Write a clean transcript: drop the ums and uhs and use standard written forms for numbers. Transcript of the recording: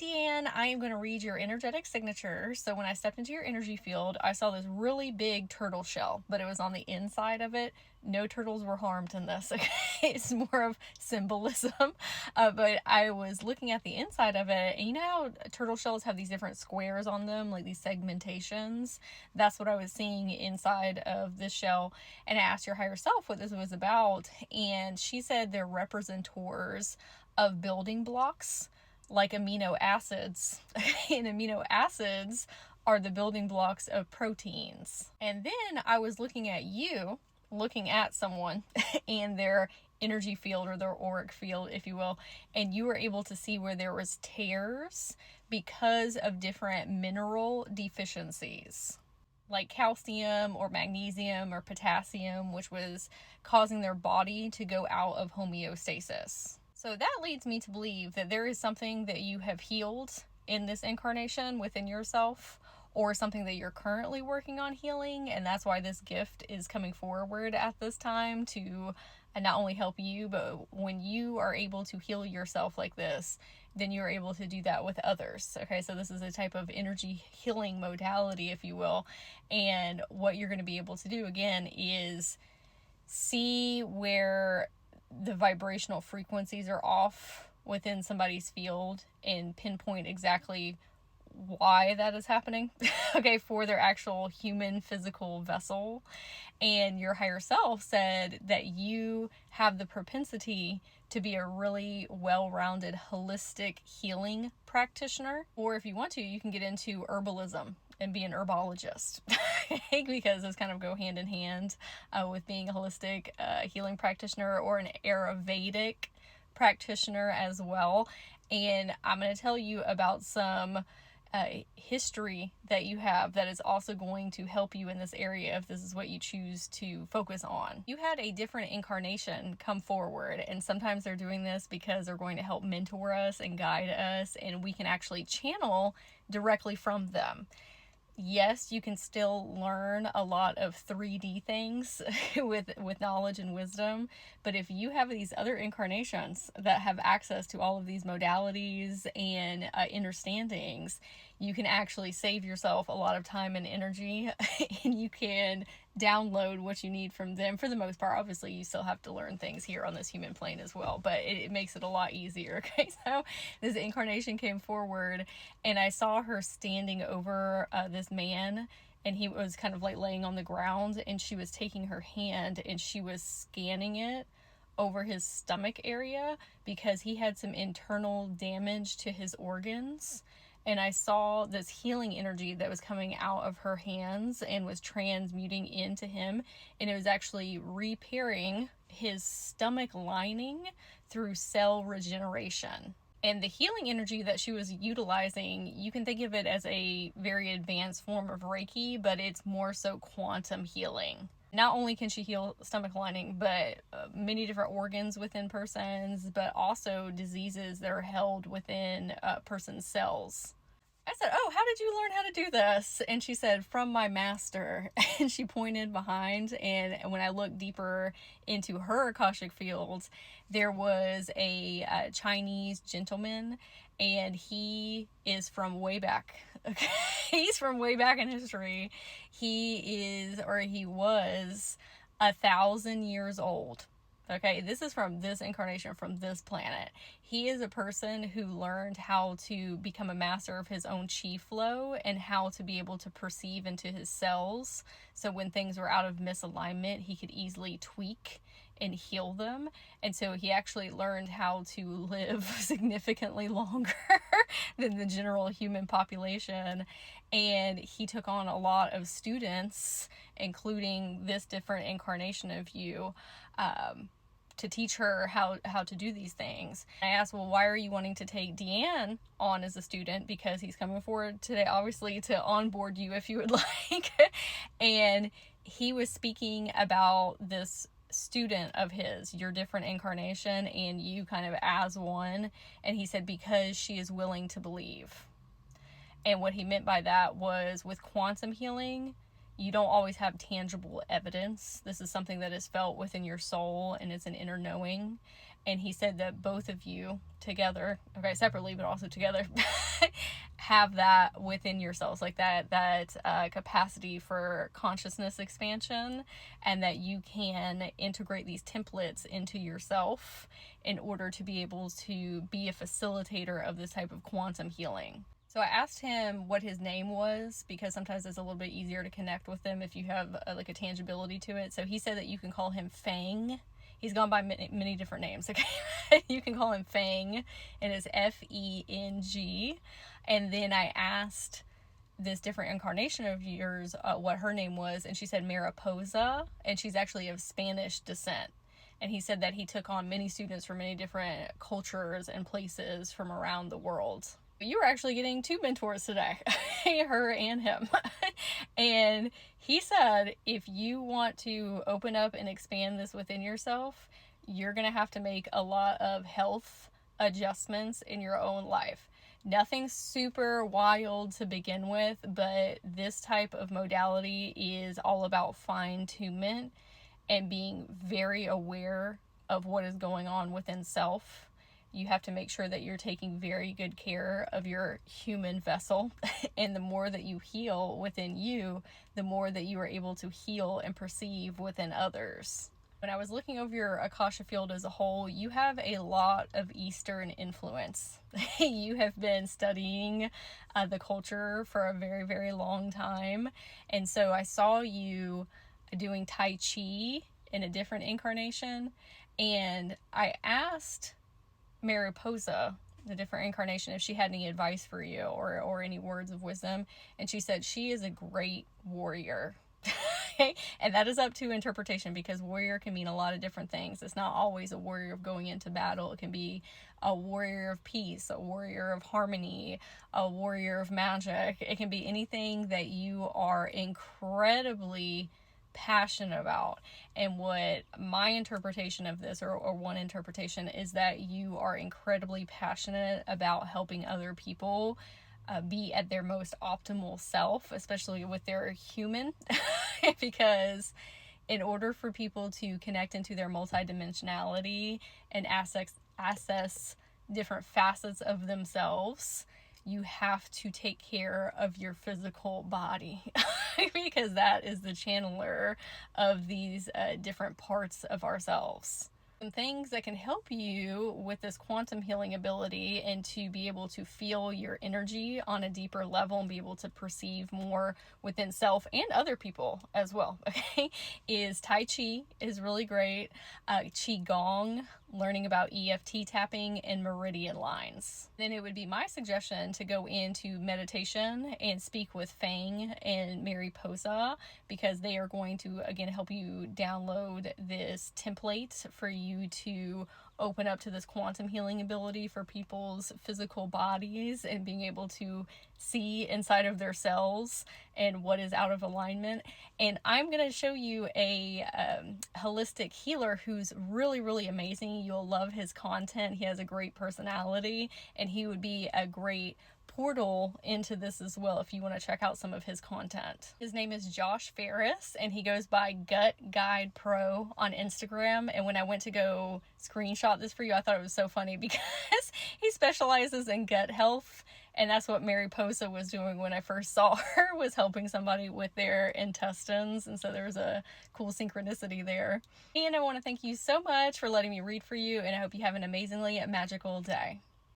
Deanne, I am going to read your energetic signature. So when I stepped into your energy field, I saw this really big turtle shell, but it was on the inside of it. No turtles were harmed in this. Okay, it's more of symbolism. But I was looking at the inside of it, and you know how turtle shells have these different squares on them, like these segmentations? That's what I was seeing inside of this shell. And I asked your higher self what this was about, and she said they're representors of building blocks like amino acids. And amino acids are the building blocks of proteins. And then I was looking at someone and their energy field, or their auric field, if you will, and you were able to see where there was tears because of different mineral deficiencies, like calcium or magnesium or potassium, which was causing their body to go out of homeostasis. So that leads me to believe that there is something that you have healed in this incarnation within yourself, or something that you're currently working on healing, and that's why this gift is coming forward at this time to not only help you, but when you are able to heal yourself like this, then you're able to do that with others. Okay, so this is a type of energy healing modality, if you will, and what you're going to be able to do again is see where the vibrational frequencies are off within somebody's field and pinpoint exactly why that is happening, okay, for their actual human physical vessel. And your higher self said that you have the propensity to be a really well-rounded holistic healing practitioner, or if you want to, you can get into herbalism and be an herbologist because those kind of go hand in hand with being a holistic healing practitioner, or an Ayurvedic practitioner as well. And I'm going to tell you about some history that you have that is also going to help you in this area if this is what you choose to focus on. You had a different incarnation come forward, and sometimes they're doing this because they're going to help mentor us and guide us, and we can actually channel directly from them. Yes, you can still learn a lot of 3D things with knowledge and wisdom, but if you have these other incarnations that have access to all of these modalities and understandings, you can actually save yourself a lot of time and energy, and you can download what you need from them. For the most part, obviously, you still have to learn things here on this human plane as well, but it makes it a lot easier. Okay, so this incarnation came forward, and I saw her standing over this man, and he was kind of like laying on the ground, and she was taking her hand and she was scanning it over his stomach area because he had some internal damage to his organs. And I saw this healing energy that was coming out of her hands and was transmuting into him. And it was actually repairing his stomach lining through cell regeneration. And the healing energy that she was utilizing, you can think of it as a very advanced form of Reiki, but it's more so quantum healing. Not only can she heal stomach lining, but many different organs within persons, but also diseases that are held within a person's cells. I said, "Oh, how did you learn how to do this?" And she said, "From my master." And she pointed behind, and when I looked deeper into her Akashic fields, there was a Chinese gentleman, and he is from way back. Okay, he's from way back in history. He was 1,000 years old. Okay, this is from this incarnation, from this planet. He is a person who learned how to become a master of his own chi flow and how to be able to perceive into his cells. So when things were out of misalignment, he could easily tweak and heal them. And so he actually learned how to live significantly longer than the general human population. And he took on a lot of students, including this different incarnation of you, to teach her how to do these things. I asked, well, why are you wanting to take Deanne on as a student? Because he's coming forward today, obviously, to onboard you if you would like. And he was speaking about this student of his, your different incarnation, and you kind of as one. And he said, because she is willing to believe. And what he meant by that was, with quantum healing, you don't always have tangible evidence. This is something that is felt within your soul, and it's an inner knowing. And he said that both of you together, okay, separately but also together, have that within yourselves, like that capacity for consciousness expansion, and that you can integrate these templates into yourself in order to be able to be a facilitator of this type of quantum healing. So I asked him what his name was, because sometimes it's a little bit easier to connect with them if you have like a tangibility to it. So he said that you can call him Fang. He's gone by many different names, okay? You can call him Fang, and it's Feng. And then I asked this different incarnation of yours what her name was, and she said Mariposa, and she's actually of Spanish descent. And he said that he took on many students from many different cultures and places from around the world. You were actually getting two mentors today, her and him. And he said, if you want to open up and expand this within yourself, you're going to have to make a lot of health adjustments in your own life. Nothing super wild to begin with, but this type of modality is all about fine-tunement and being very aware of what is going on within self. You have to make sure that you're taking very good care of your human vessel. And the more that you heal within you, the more that you are able to heal and perceive within others. When I was looking over your Akasha field as a whole, you have a lot of Eastern influence. You have been studying the culture for a very, very long time. And so I saw you doing Tai Chi in a different incarnation. And I asked Mariposa, the different incarnation, if she had any advice for you or any words of wisdom. And she said she is a great warrior. And that is up to interpretation, because warrior can mean a lot of different things. It's not always a warrior of going into battle. It can be a warrior of peace, a warrior of harmony, a warrior of magic. It can be anything that you are incredibly passionate about. And what my interpretation of this, or one interpretation, is that you are incredibly passionate about helping other people be at their most optimal self, especially with their human, because in order for people to connect into their multidimensionality and access different facets of themselves, you have to take care of your physical body, because that is the channeler of these different parts of ourselves. Some things that can help you with this quantum healing ability and to be able to feel your energy on a deeper level and be able to perceive more within self and other people as well, okay, is Tai Chi is really great. Qigong, learning about EFT tapping and meridian lines. Then it would be my suggestion to go into meditation and speak with Fang and Mariposa, because they are going to, again, help you download this template for you to open up to this quantum healing ability for people's physical bodies and being able to see inside of their cells and what is out of alignment. And I'm going to show you a holistic healer who's really, really amazing. You'll love his content. He has a great personality, and he would be a great portal into this as well if you want to check out some of his content. His name is Josh Ferris, and he goes by Gut Guide Pro on Instagram. And when I went to go screenshot this for you, I thought it was so funny because he specializes in gut health, and that's what Mariposa was doing when I first saw her, was helping somebody with their intestines. And so there was a cool synchronicity there. And I want to thank you so much for letting me read for you, and I hope you have an amazingly magical day.